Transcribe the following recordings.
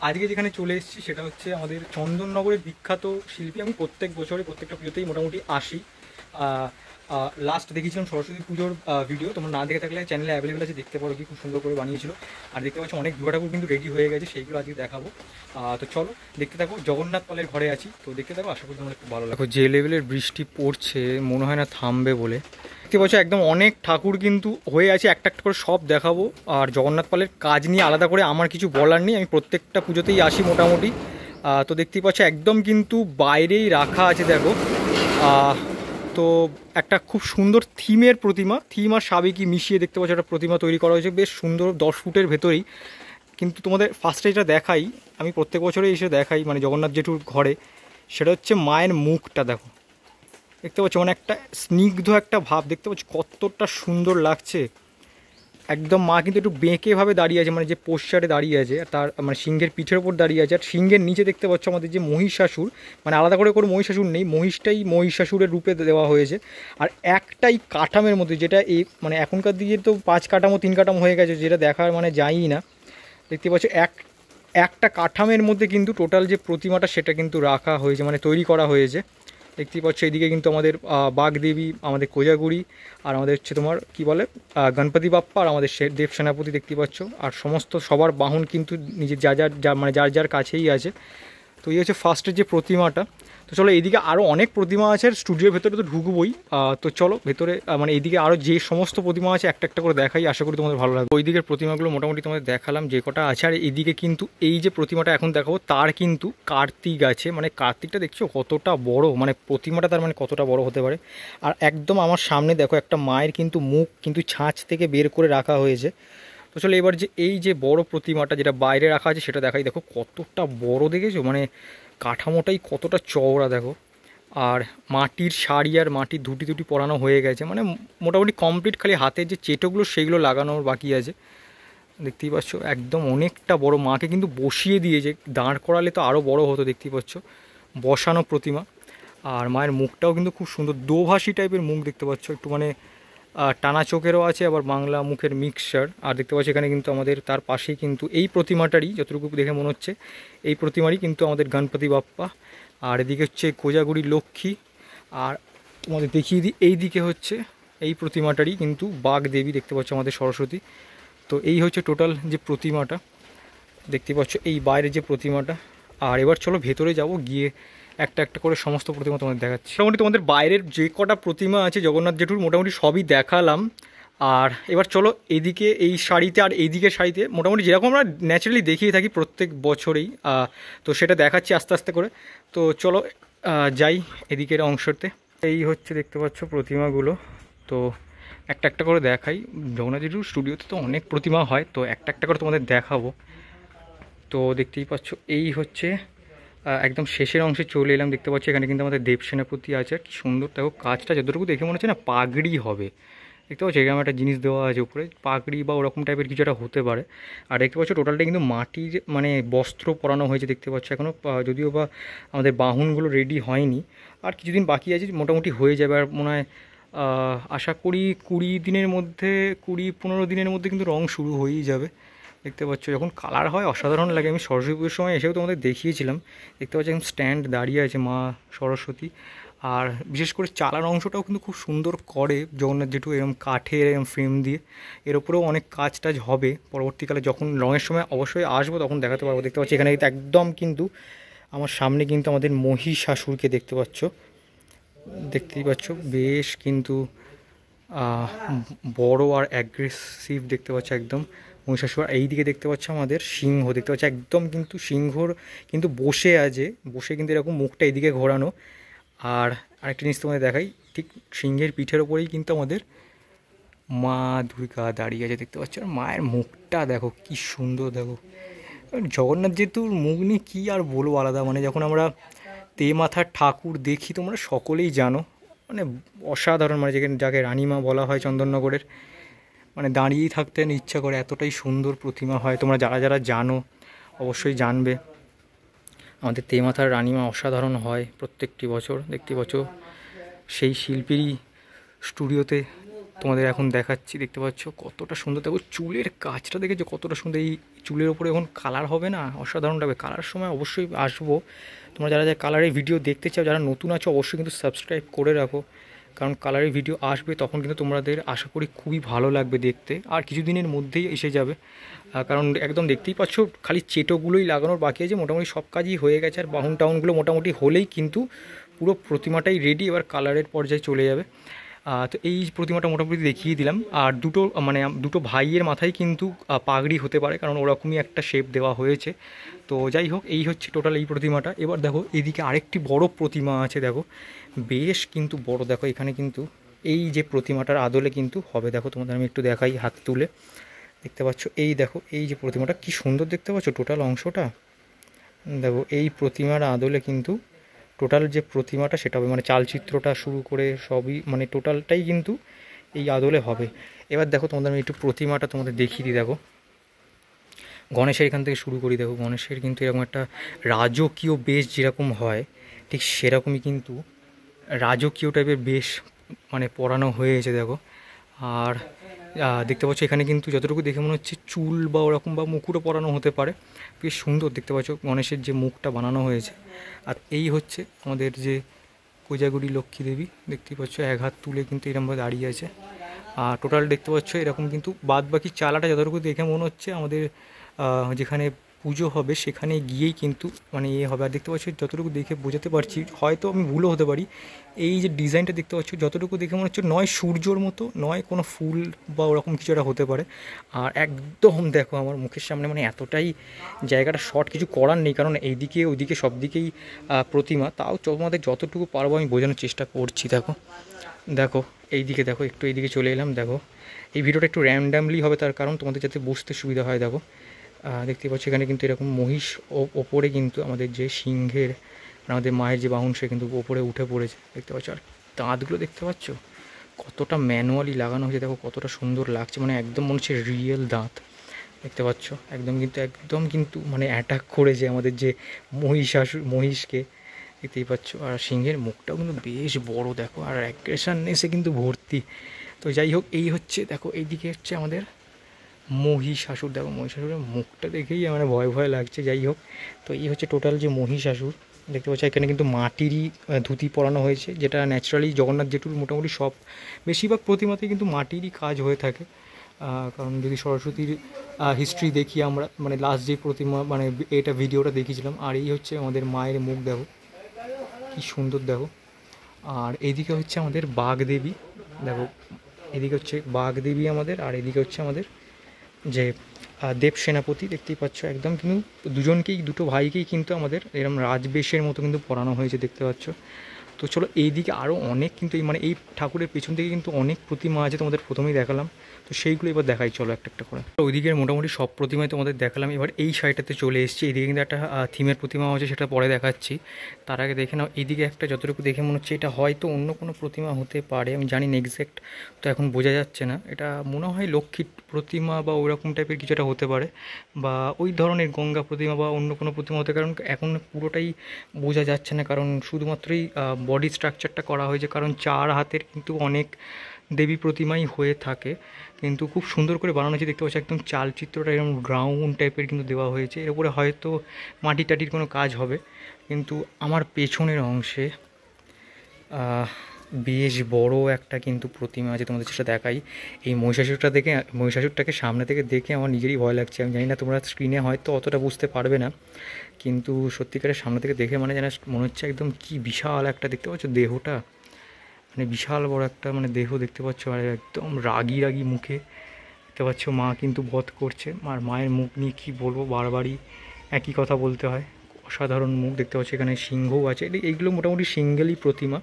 আজকে যেখানে চলে এসেছি সেটা হচ্ছে আমাদের চন্দননগরের বিখ্যাত শিল্পী। আমি প্রত্যেক বছরে প্রত্যেকটা পুজোতেই মোটামুটি আসি। লাস্ট দেখেছিলাম সরস্বতী পুজোর ভিডিও, তোমরা না দেখে থাকলে চ্যানেলে অ্যাভেলেবেল আছে, দেখতে পারো, কি খুব সুন্দর করে বানিয়েছিল। আর দেখতে পাচ্ছি অনেক দুর্গা ঠাকুর কিন্তু রেডি হয়ে গেছে, সেইগুলো আজকে দেখাবো। তো চলো দেখতে থাকো। জগন্নাথ পালের ঘরে আছি, তো দেখতে থাকো, আশা করি তোমাদের খুব ভালো লাগবে। যে লেভেলের বৃষ্টি পড়ছে মনে হয় না থামবে বলে। দেখতে পাচ্ছ একদম অনেক ঠাকুর কিন্তু হয়ে আছে, একটা একটা করে সব দেখাবো। আর জগন্নাথ পালের কাজ নিয়ে আলাদা করে আমার কিছু বলার নেই, আমি প্রত্যেকটা পুজোতেই আসি মোটামুটি। তো দেখতেই পাচ্ছ একদম কিন্তু বাইরেই রাখা আছে, দেখো। তো একটা খুব সুন্দর থিমের প্রতিমা, থিম আর সাবেকি মিশিয়ে দেখতে পাচ্ছ একটা প্রতিমা তৈরি করা হয়েছে, বেশ সুন্দর, 10 ফুটের ভেতরেই। কিন্তু তোমাদের ফার্স্টে যেটা দেখাই, আমি প্রত্যেক বছরই এসে দেখাই, মানে জগন্নাথ জেঠুর ঘরে, সেটা হচ্ছে মায়ের মুখটা দেখো। দেখতে পাচ্ছ মানে একটা স্নিগ্ধ একটা ভাব, দেখতে পাচ্ছ কতটা সুন্দর লাগছে। একদম মা কিন্তু একটু বেঁকেভাবে দাঁড়িয়ে আছে, মানে যে পোশ্চারে দাঁড়িয়ে আছে, আর তার মানে সিংহের পিঠের ওপর দাঁড়িয়ে আছে। আর সিংহের নিচে দেখতে পাচ্ছ আমাদের যে মহিষাসুর, মানে আলাদা করে কোনো মহিষাসুর নেই, মহিষটাই মহিষাসুরের রূপে দেওয়া হয়েছে। আর একটাই কাঠামের মধ্যে, যেটা এই মানে এখনকার দিকে তো 5 কাঠামো 3 কাঠামো হয়ে গেছে, যেটা দেখার মানে যায়ই না। দেখতে পাচ্ছ একটা কাঠামের মধ্যে কিন্তু টোটাল যে প্রতিমাটা সেটা কিন্তু রাখা হয়েছে, মানে তৈরি করা হয়েছে। দেখতেই পাচ্ছ এদিকে কিন্তু আমাদের বাগদেবী, আমাদের কোজাগুড়ি, আর আমাদের হচ্ছে তোমার কি বলে গণপতি বাপ্পা, আর আমাদের দেব সেনাপতি দেখতেই পাচ্ছ। আর সমস্ত সবার বাহন কিন্তু নিজের যা মানে যার যার কাছেই আছে। তো এই হচ্ছে ফার্স্টের যে প্রতিমাটা। তো চলো এইদিকে আরও অনেক প্রতিমা আছে, আর স্টুডিওর ভেতরে তো ঢুকবোই। তো চলো ভেতরে, মানে এইদিকে আরও যে সমস্ত প্রতিমা আছে একটা একটা করে দেখাই, আশা করি তোমাদের ভালো লাগবে। ওই দিকের প্রতিমাগুলো মোটামুটি তোমাদের দেখালাম যে কটা আছে। আর এইদিকে কিন্তু এই যে প্রতিমাটা এখন দেখাবো, তার কিন্তু কার্তিক আছে, মানে কার্তিকটা দেখছো কতটা বড়, মানে প্রতিমাটা তার মানে কতটা বড় হতে পারে। আর একদম আমার সামনে দেখো একটা মায়ের কিন্তু মুখ কিন্তু ছাঁচ থেকে বের করে রাখা হয়েছে। তো চলো এবার যে এই যে বড় প্রতিমাটা যেটা বাইরে রাখা আছে সেটা দেখাই, দেখো কতটা বড়, দেখেছো মানে কাঠামোটাই কতটা চওড়া দেখো। আর মাটির শাড়ি আর মাটির ধুটি পরানো হয়ে গেছে, মানে মোটামুটি কমপ্লিট, খালি হাতের যে চেটোগুলো সেইগুলো লাগানোর বাকি আছে। দেখতেই পাচ্ছ একদম অনেকটা বড়, মাকে কিন্তু বসিয়ে দিয়েছে, দাঁড় করালে তো আরও বড় হতো। দেখতেই পাচ্ছ বসানো প্রতিমা। আর মায়ের মুখটাও কিন্তু খুব সুন্দর, দোভাষী টাইপের মুখ দেখতে পাচ্ছ, একটু মানে টানা চোখেরও আছে, আবার বাংলা মুখের মিক্সচার। আর দেখতে পাচ্ছি এখানে কিন্তু আমাদের তার পাশেই কিন্তু এই প্রতিমাটারই, যতটুকু দেখে মনে হচ্ছে এই প্রতিমারই কিন্তু আমাদের গণপতি বাপ্পা। আর এদিকে হচ্ছে কোজাগুড়ি লক্ষ্মী। আর তোমাদের দেখিয়ে দিই, এই দিকে হচ্ছে এই প্রতিমাটারই কিন্তু বাগদেবী, দেখতে পাচ্ছ আমাদের সরস্বতী। তো এই হচ্ছে টোটাল যে প্রতিমাটা, দেখতে পাচ্ছ এই বাইরে যে প্রতিমাটা। আর এবার চলো ভেতরে যাব, গিয়ে একটা একটা করে সমস্ত প্রতিমা তোমাদের দেখাচ্ছি। মোটামুটি তোমাদের বাইরের যে কটা প্রতিমা আছে জগন্নাথ জেঠুর মোটামুটি সবই দেখালাম। আর এবার চলো এদিকে এই শাড়িতে আর এইদিকে শাড়িতে মোটামুটি যেরকম আমরা ন্যাচারালি দেখিয়ে থাকি প্রত্যেক বছরেই, তো সেটা দেখাচ্ছি আস্তে আস্তে করে। তো চলো যাই এদিকের অংশতে। এই হচ্ছে দেখতে পাচ্ছ প্রতিমাগুলো, তো একটা একটা করে দেখাই। জগন্নাথ জেঠুর স্টুডিওতে তো অনেক প্রতিমা হয়, তো একটা একটা করে তোমাদের দেখাবো। তো দেখতেই পাচ্ছ এই হচ্ছে একদম শেষের অংশে চলে এলাম। দেখতে পাচ্ছি এখানে কিন্তু আমাদের দেব সেনাপতি আছে, কি সুন্দর দেখো কাজটা, যতটুকু দেখে মনে হচ্ছে না পাগড়ি হবে। দেখতে পাচ্ছ এরকম একটা জিনিস দেওয়া আছে উপরে, পাগড়ি বা ওরকম টাইপের কিছু একটা হতে পারে। আর দেখতে পাচ্ছ টোটালটা কিন্তু মাটির মানে বস্ত্র পরানো হয়েছে, দেখতে পাচ্ছ এখনও যদিও বা আমাদের বাহনগুলো রেডি হয়নি, আর কিছুদিন বাকি আছে, মোটামুটি হয়ে যাবে। আর মনে হয় আশা করি 20 দিনের মধ্যে, 20-15 দিনের মধ্যে কিন্তু রং শুরু হয়েই যাবে। দেখতে পাচ্ছ যখন কালার হয় অসাধারণ লাগে। আমি সরস্বতী পুজোর সময় এসেও তোমাদের দেখিয়েছিলাম। দেখতে পাচ্ছি এখন স্ট্যান্ড দাঁড়িয়ে আছে মা সরস্বতী। আর বিশেষ করে চালার অংশটাও কিন্তু খুব সুন্দর করে জগন্নাথ জেঠু, এরকম কাঠের এরকম ফ্রেম দিয়ে। এর উপরেও অনেক কাজ টাজ হবে পরবর্তীকালে, যখন রঙের সময় অবশ্যই আসবো তখন দেখাতে পারবো। দেখতে পাচ্ছি এখানে একদম কিন্তু আমার সামনে কিন্তু আমাদের মহিষাসুরকে দেখতে পাচ্ছ, দেখতেই পাচ্ছ বেশ কিন্তু বড় আর অ্যাগ্রেসিভ দেখতে পাচ্ছ একদম মহিষাসুর। এইদিকে দেখতে পাচ্ছ আমাদের সিংহ, দেখতে পাচ্ছ একদম কিন্তু সিংহর কিন্তু বসে আছে, বসে কিন্তু এরকম মুখটা এইদিকে ঘোরানো। আর আরেকটা জিনিস তোমাদের দেখাই, ঠিক সিংহের পিঠের ওপরেই কিন্তু আমাদের মা দুর্গা দাঁড়িয়ে আছে, দেখতে পাচ্ছ। আর মায়ের মুখটা দেখো কি সুন্দর, দেখো জগন্নাথ যেহেতুর মুখ নিয়ে কী আর বলবো আলাদা, মানে যখন আমরা তেমাথার ঠাকুর দেখি তোমরা সকলেই জানো, মানে অসাধারণ, মানে যেখানে যাকে রানীমা বলা হয় চন্দননগরের, মানে দাঁড়িয়েই থাকতে ইচ্ছা করে, এতটাই সুন্দর প্রতিমা হয়। তোমরা যারা যারা জানো অবশ্যই জানবে, আমাদের তেমাথার রানীমা অসাধারণ হয় প্রত্যেকটি বছর। দেখতে পাচ্ছ সেই শিল্পীরই স্টুডিওতে তোমাদের এখন দেখাচ্ছি, দেখতে পাচ্ছ কতটা সুন্দর। দেখো চুলের কাজটা দেখেছো কতটা সুন্দর, এই চুলের ওপরে এখন কালার হবে না, অসাধারণ লাগবে। কালার সময় অবশ্যই আসবো, তোমরা যারা যারা কালারের ভিডিও দেখতে চাও, যারা নতুন আছো অবশ্যই কিন্তু সাবস্ক্রাইব করে রাখো, কারণ কালারের ভিডিও আসবে তখন কিন্তু তোমাদের আশা করি খুবই ভালো লাগবে দেখতে। আর কিছুদিনের মধ্যেই এসে যাবে, কারণ একদম দেখতেই পাচ্ছ খালি চেটোগুলোই লাগানোর বাকি আছে, মোটামুটি সব কাজই হয়ে গেছে। আর বাহুন টাউনগুলো মোটামুটি হলেই কিন্তু পুরো প্রতিমাটাই রেডি, এবার কালারের পর্যায়ে চলে যাবে। তো এই প্রতিমাটা মোটামুটি দেখিয়ে দিলাম। আর দুটো ভাইয়ের মাথায় কিন্তু পাগড়ি হতে পারে, কারণ ওরকমই একটা শেপ দেওয়া হয়েছে। তো যাই হোক, এই হচ্ছে টোটাল এই প্রতিমাটা। এবার দেখো এদিকে আরেকটি বড় প্রতিমা আছে, দেখো বেশ কিন্তু বড়। দেখো এখানে কিন্তু এই যে প্রতিমাটার আদলে কিন্তু হবে, দেখো তোমাদের আমি একটু দেখাই হাত তুলে, দেখতে পাচ্ছ এই দেখো এই যে প্রতিমাটা কি সুন্দর দেখতে পাচ্ছ টোটাল অংশটা। দেখো এই প্রতিমার আদলে কিন্তু টোটাল যে প্রতিমাটা সেটা হবে, মানে চালচিত্রটা শুরু করে সবই মানে টোটালটাই কিন্তু এই আদলে হবে। এবার দেখো তোমাদের আমি একটু প্রতিমাটা তোমাদের দেখিয়ে দিই। দেখো গণেশের এখান থেকে শুরু করি। দেখো গণেশের কিন্তু এরকম একটা রাজকীয় বেশ যেরকম হয় ঠিক সেরকমই কিন্তু রাজকীয় টাইপের বেশ মানে পরানো হয়েছে। দেখো আর দেখতে পাচ্ছ এখানে কিন্তু যতটুকু দেখে মনে হচ্ছে চুল বা ওরকম বা মুকুটও পরানো হতে পারে, বেশ সুন্দর দেখতে পাচ্ছ গণেশের যে মুখটা বানানো হয়েছে। আর এই হচ্ছে আমাদের যে কোজাগুড়ি লক্ষ্মী দেবী, দেখতেই পাচ্ছ এক হাত তুলে কিন্তু এরকমভাবে দাঁড়িয়ে আছে। আর টোটাল দেখতে পাচ্ছ এরকম কিন্তু বাদ বাকি চালাটা যতটুকু দেখে মনে হচ্ছে আমাদের যেখানে পুজো হবে সেখানে গিয়েই কিন্তু মানে হবে। আর দেখতে পাচ্ছ যতটুকু দেখে বোঝাতে পারছি, হয়তো আমি ভুলও হতে পারি, এই যে ডিজাইনটা দেখতে পাচ্ছ যতটুকু দেখে মনে হচ্ছে নয় সূর্যর মতো, নয় কোনো ফুল বা ওরকম কিছু একটা হতে পারে। আর একদম দেখো আমার মুখের সামনে মানে এতটাই জায়গাটা শর্ট, কিছু করার নেই, কারণ এইদিকে ওইদিকে সব দিকেই প্রতিমা। তাও তোমাদের যতটুকু পারবো আমি বোঝানোর চেষ্টা করছি। দেখো দেখো এইদিকে, দেখো একটু এইদিকে চলে এলাম। দেখো এই ভিডিওটা একটু র্যান্ডামলি হবে, তার কারণ তোমাদের যাতে বুঝতে সুবিধা হয়। দেখো দেখতে পাচ্ছি এখানে কিন্তু এরকম মহিষ ওপরে কিন্তু আমাদের যে সিংহের আমাদের মায়ের যে বাহন সে কিন্তু ওপরে উঠে পড়েছে, দেখতে পাচ্ছ। আর দাঁতগুলো দেখতে পাচ্ছ কতটা ম্যানুয়ালি লাগানো হয়েছে, দেখো কতটা সুন্দর লাগছে, মানে একদম মনে হচ্ছে রিয়েল দাঁত, দেখতে পাচ্ছ একদম কিন্তু মানে অ্যাটাক করেছে আমাদের যে মহিষকে, দেখতেই পাচ্ছ। আর সিংহের মুখটাও কিন্তু বেশ বড়, দেখো আর অ্যাগ্রেশনেসে কিন্তু ভর্তি। তো যাই হোক, এই হচ্ছে দেখো এইদিকে হচ্ছে আমাদের মহিষাসুর। দেখো মহিষাসুরের মুখটা দেখেই আমার ভয় ভয় লাগছে। যাই হোক, তো এই হচ্ছে টোটাল যে মহিষাসুর, দেখতে পাচ্ছি এখানে কিন্তু মাটিরই ধুতি পরানো হয়েছে, যেটা ন্যাচারালি জগন্নাথ জেঠুর মোটামুটি সব বেশিরভাগ প্রতিমাতেই কিন্তু মাটিরই কাজ হয়ে থাকে। কারণ যদি সরস্বতীর হিস্ট্রি দেখি আমরা, মানে লাস্ট যে প্রতিমা মানে এটা ভিডিওটা দেখিয়েছিলাম। আর এই হচ্ছে আমাদের মায়ের মুখ, দেখো কি সুন্দর। দেখো আর এইদিকে হচ্ছে আমাদের বাগদেবী, দেখো এদিকে হচ্ছে বাগদেবী আমাদের, আর এদিকে হচ্ছে আমাদের যে দেব সেনাপতি, দেখতেই পাচ্ছ একদম কিন্তু দুজনকেই দুটো ভাইকেই কিন্তু আমাদের এরকম রাজবেশের মতো কিন্তু পরানো হয়েছে, দেখতে পাচ্ছ। তো চলো এইদিকে আরও অনেক কিন্তু মানে এই ঠাকুরের পেছন থেকে কিন্তু অনেক প্রতিমা আছে, তোমাদের প্রথমেই দেখালাম। তো সেইগুলো এবার দেখাই চলো একটা একটা করে। ওইদিকের মোটামুটি সব প্রতিমায় তোমাদের দেখালাম, এবার এই সাইডটাতে চলে এসেছি। এইদিকে কিন্তু একটা থিমের প্রতিমা আছে, সেটা পরে দেখাচ্ছি। তার আগে দেখে নাও এইদিকে একটা, যতটুকু দেখে মনে হচ্ছে এটা হয়তো অন্য কোনো প্রতিমা হতে পারে, আমি জানি না এক্স্যাক্ট, তো এখন বোঝা যাচ্ছে না। এটা মনে হয় লক্ষ্মীর প্রতিমা বা ওইরকম টাইপের কিছু একটা হতে পারে, বা ওই ধরনের গঙ্গা প্রতিমা বা অন্য কোনো প্রতিমা হতে, কারণ এখন পুরোটাই বোঝা যাচ্ছে না, কারণ শুধুমাত্রই বডি স্ট্রাকচারটা করা হয়েছে। কারণ চার হাতের কিন্তু অনেক দেবী প্রতিমাই হয়ে থাকে, কিন্তু খুব সুন্দর করে বানানো হয়েছে, দেখতে পাচ্ছি একদম চালচিত্রটা এরকম রাউন্ড টাইপের কিন্তু দেওয়া হয়েছে। এর উপরে হয়তো মাটি টাটির কোনো কাজ হবে। কিন্তু আমার পেছনের অংশে বেশ বড় একটা কিন্তু প্রতিমা আছে, তোমাদের সেটা দেখাই। এই মহিষাসুরটাকে সামনে থেকে দেখে আমার নিজেরই ভয় লাগছে। আমি জানি না তোমরা স্ক্রিনে হয়তো অতটা বুঝতে পারবে না, কিন্তু সত্যিকারের সামনে থেকে দেখে মানে যেন মনে হচ্ছে একদম কি বিশাল একটা, দেখতে পাচ্ছ দেহটা, মানে বিশাল বড় একটা মানে দেহ দেখতে পাচ্ছ। আর একদম রাগি রাগি মুখে, দেখতে পাচ্ছ মা কিন্তু বধ করছে। আর মায়ের মুখ নিয়ে কী বলবো, বারবারই একই কথা বলতে হয়, অসাধারণ মুখ, দেখতে পাচ্ছি এখানে সিংহও আছে। এইগুলো মোটামুটি সিঙ্গেলই প্রতিমা,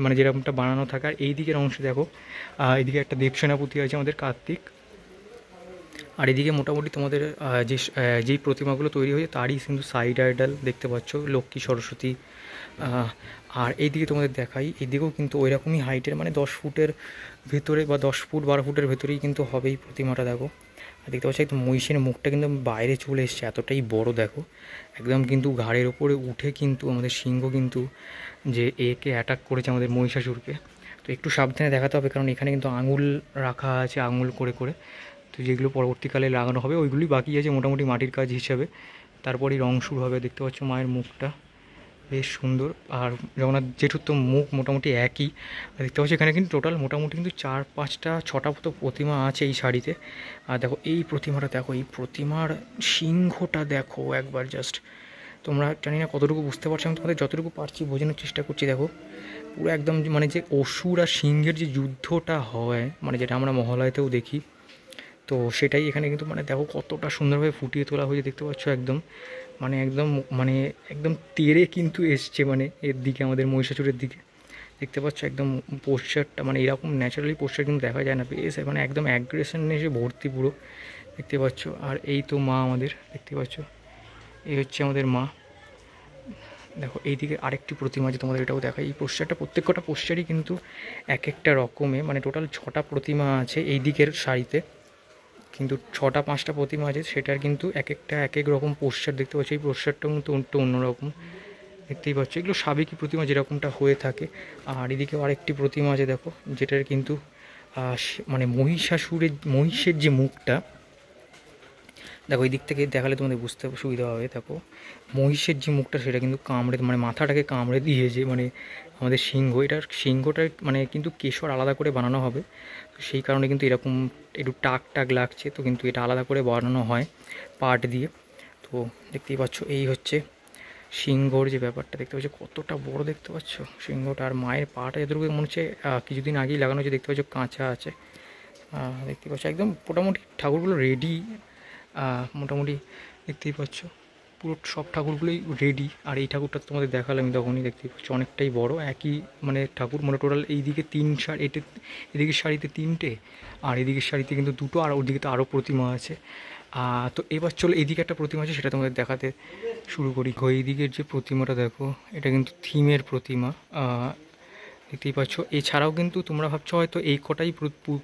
মানে যেরকমটা বানানো থাকে। আর এই দিকের অংশে দেখো এইদিকে একটা দেব সেনাপতি আছে আমাদের কার্তিক। আর এদিকে মোটামুটি তোমাদের যেই প্রতিমাগুলো তৈরি হয়েছে তারই কিন্তু সাইড আইডাল দেখতে পাচ্ছ লক্ষ্মী সরস্বতী। আর এইদিকে তোমাদের দেখাই, এইদিকেও কিন্তু ওই রকমই হাইটের, মানে 10 ফুটের ভেতরে বা 10 ফুট 12 ফুটের ভেতরেই কিন্তু হবেই প্রতিমাটা। দেখো আর দেখতে পাচ্ছি একদম মহিষের মুখটা কিন্তু বাইরে চলে এসছে, এতটাই বড়। দেখো একদম কিন্তু ঘাড়ের ওপরে উঠে কিন্তু আমাদের সিংহ কিন্তু যে একে অ্যাটাক করেছে আমাদের মহিষাসুরকে। তো একটু সাবধানে দেখাতে হবে, কারণ এখানে কিন্তু আঙুল রাখা আছে, আঙুল করে করে, তো যেগুলো পরবর্তীকালে লাগানো হবে ওইগুলোই বাকি আছে মোটামুটি মাটির কাজ হিসাবে। তারপরেই রং শুরু হবে। দেখতে পাচ্ছ মায়ের মুখটা বেশ সুন্দর, আর জগন্নাথ জেঠুর তো মুখ মোটামুটি একই। দেখতে পাচ্ছ এখানে কিন্তু টোটাল মোটামুটি কিন্তু 4-5টা-6টা মতো প্রতিমা আছে এই শাড়িতে। আর দেখো এই প্রতিমাটা, দেখো এই প্রতিমার সিংহটা দেখো একবার, জাস্ট তোমরা জানি না কতটুকু বুঝতে পারছো, আমি তোমাদের যতটুকু পারছি বোঝানোর চেষ্টা করছি। দেখো পুরো একদম মানে যে অসুর আর সিংহের যে যুদ্ধটা হয়, মানে যেটা আমরা মহালয়াতেও দেখি, তো সেটাই এখানে কিন্তু মানে দেখো কতটা সুন্দরভাবে ফুটিয়ে তোলা হয়েছে। দেখতে পাচ্ছ একদম মানে একদম তেড়ে কিন্তু এসছে মানে এর দিকে, আমাদের মহিষাসুরের দিকে। দেখতে পাচ্ছ একদম পোস্টারটা, মানে এরকম ন্যাচারালি পোস্টার কিন্তু দেখা যায় না, বেশ মানে একদম অ্যাগ্রেশন এসে ভর্তি পুরো। দেখতে পাচ্ছ আর এই তো মা আমাদের, দেখতে পাচ্ছ এই হচ্ছে আমাদের মা। দেখো এইদিকে আরেকটি প্রতিমা আছে, তোমাদের এটাও দেখায়। এই পোস্টারটা প্রত্যেকটা পোস্টারই কিন্তু এক একটা রকমে, মানে টোটাল 6টা প্রতিমা আছে এই দিকের শাড়িতে, কিন্তু 6টা-5টা প্রতিমা আছে, সেটার কিন্তু এক একটা এক এক রকম পোস্টার। দেখতে পাচ্ছি এই পোস্টারটাও কিন্তু একটু অন্যরকম, দেখতেই পাচ্ছ। এগুলো সাবেকি প্রতিমা যেরকমটা হয়ে থাকে। আর এদিকেও আরেকটি প্রতিমা আছে দেখো, যেটার কিন্তু মানে মহিষের যে মুখটা, দেখো এই দিক থেকে দেখালে তোমাদের বুঝতে সুবিধা হবে। দেখো মহিষের যে মুখটা সেটা কিন্তু কামড়ে, মানে মাথাটাকে কামড়ে দিয়েছে, মানে আমাদের সিংহ, এটার সিংহটার মানে কিন্তু কেশর আলাদা করে বানানো হবে, তো সেই কারণে কিন্তু এরকম একটু টাক লাগছে, তো কিন্তু এটা আলাদা করে বানানো হয় পাট দিয়ে। তো দেখতেই পাচ্ছ এই হচ্ছে সিংহর যে ব্যাপারটা, দেখতে পাচ্ছ কতটা বড়, দেখতে পাচ্ছ সিংহটা। আর মায়ের পাটা যতটুকু মনে হচ্ছে কিছুদিন আগেই লাগানো হচ্ছে, দেখতে পাচ্ছ কাঁচা আছে। দেখতে পাচ্ছ একদম মোটামুটি ঠাকুরগুলো রেডি, মোটামুটি দেখতেই পাচ্ছ পুরো সব ঠাকুরগুলোই রেডি। আর এই ঠাকুরটা তোমাদের দেখালাম আমি তখনই, দেখতেই পাচ্ছ অনেকটাই বড়, একই মানে ঠাকুর, মানে টোটাল এইদিকে 3 শাড়ি, এদিকের শাড়িতে 3টে, আর এদিকের শাড়িতে কিন্তু 2টো, আর ওদিকে তো আরও প্রতিমা আছে। তো এবার চলো এইদিকে একটা প্রতিমা আছে, সেটা তোমাদের দেখাতে শুরু করি। এইদিকের যে প্রতিমাটা দেখো, এটা কিন্তু থিমের প্রতিমা, দেখতেই পাচ্ছ। এছাড়াও কিন্তু তোমরা ভাবছো হয়তো এই কটাই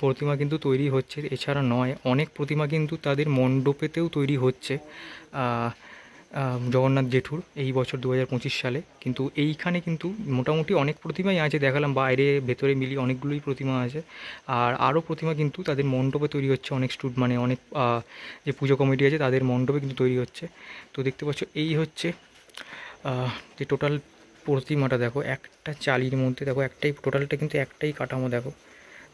প্রতিমা কিন্তু তৈরি হচ্ছে, এছাড়া নয়, অনেক প্রতিমা কিন্তু তাদের মণ্ডপেতেও তৈরি হচ্ছে জগন্নাথ জেঠুর এই বছর 2025 সালে। কিন্তু এইখানে কিন্তু মোটামুটি অনেক প্রতিমাই আছে, দেখালাম বাইরে ভেতরে মিলিয়ে অনেকগুলোই প্রতিমা আছে। আর আরও প্রতিমা কিন্তু তাদের মণ্ডপে তৈরি হচ্ছে, অনেক মানে অনেক যে পুজো কমিটি আছে তাদের মণ্ডপে কিন্তু তৈরি হচ্ছে। তো দেখতে পাচ্ছ এই হচ্ছে যে টোটাল প্রতিমাটা, দেখো একটা চালির মধ্যে, দেখো একটাই টোটালটা কিন্তু একটাই কাঠামো। দেখো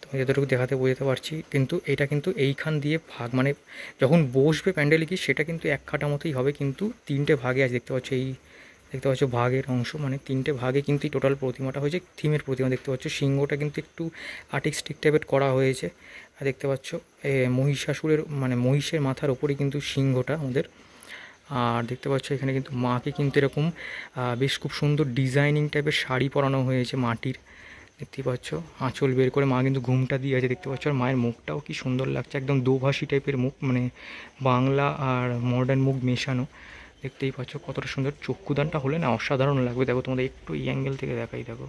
তুমি যতটুকু দেখাতে বোঝাতে পারছি, কিন্তু এটা কিন্তু এইখান দিয়ে ভাগ, মানে যখন বসবে প্যান্ডেলে কি সেটা কিন্তু এক কাঠামোতেই হবে, কিন্তু 3টে ভাগে আছে। দেখতে পাচ্ছ এই, দেখতে পাচ্ছ ভাগের অংশ, মানে 3টে ভাগে কিন্তু টোটাল প্রতিমাটা হয়েছে থিমের প্রতিমা। দেখতে পাচ্ছ সিংহটা কিন্তু একটু আর্টিস্টিক টাইপের করা হয়েছে। আর দেখতে পাচ্ছ মহিষাসুরের মানে মহিষের মাথার ওপরেই কিন্তু সিংহটা আমাদের। আর দেখতে পাচ্ছ এখানে কিন্তু মাকে কিন্তু এরকম বেশ খুব সুন্দর ডিজাইনিং টাইপের শাড়ি পরানো হয়েছে মাটির, দেখতেই পাচ্ছ আঁচল বের করে মা কিন্তু ঘুমটা দিয়ে আছে, দেখতে পাচ্ছ। আর মায়ের মুখটাও কি সুন্দর লাগছে, একদম দোভাষী টাইপের মুখ, মানে বাংলা আর মডার্ন মুখ মেশানো। দেখতেই পাচ্ছ কতটা সুন্দর, চক্ষুদানটা হলে না অসাধারণ লাগবে। দেখো তোমাদের একটু এই অ্যাঙ্গেল থেকে দেখাই, দেখো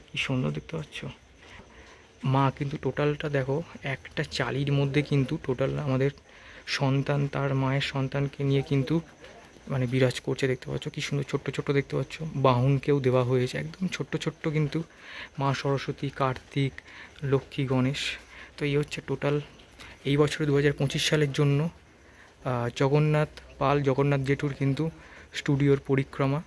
কি সুন্দর দেখতে পাচ্ছ। মা কিন্তু টোটালটা দেখো একটা চালির মধ্যে কিন্তু টোটাল আমাদের সন্তান তার মায়ের সন্তানকে নিয়ে কিন্তু মানে বিরাজ করছে, দেখতে পাচ্ছ কি সুন্দর ছোট্ট ছোট্ট, দেখতে পাচ্ছ বাহনকেও দেওয়া হয়েছে একদম ছোট্ট ছোট্ট, কিন্তু মা সরস্বতী, কার্তিক, লক্ষ্মী, গণেশ। তো এই হচ্ছে টোটাল এই বছরে 2025 সালের জন্য জগন্নাথ জেঠুর কিন্তু স্টুডিওর পরিক্রমা।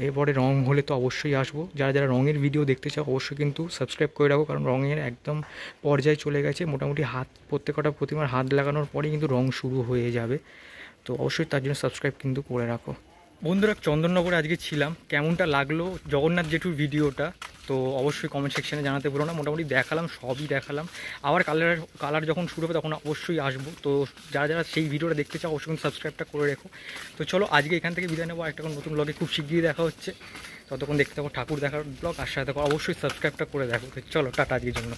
এরপরে রং হলে তো অবশ্যই আসবো, যারা যারা রঙের ভিডিও দেখতে চাও অবশ্যই কিন্তু সাবস্ক্রাইব করে রাখো, কারণ রঙের একদম পর্যায়ে চলে গেছে, মোটামুটি প্রত্যেকটা প্রতিমার হাত লাগানোর পরেই কিন্তু রং শুরু হয়ে যাবে, তো অবশ্যই তার জন্য সাবস্ক্রাইব কিন্তু করে রাখো। বন্ধুরা চন্দননগরে আজকে ছিলাম, কেমনটা লাগলো জগন্নাথ জেঠুর ভিডিওটা তো অবশ্যই কমেন্ট সেকশনে জানাতে ভুলো না। মোটামুটি দেখালাম, সবই দেখালাম, আবার কালার যখন শুরু হবে তখন অবশ্যই আসবো। তো যারা যারা সেই ভিডিওটা দেখতে চাও অবশ্যই কিন্তু সাবস্ক্রাইবটা করে রেখো। তো চলো আজকে এখান থেকে বিদায় নেবো, একটা নতুন ব্লগে খুব শিগগিরই দেখা হচ্ছে, ততক্ষণ দেখতে থাকো ঠাকুর দেখার ব্লগ, আর সাথে অবশ্যই সাবস্ক্রাইবটা করে দেখো। তো চলো টাটা আজকের জন্য।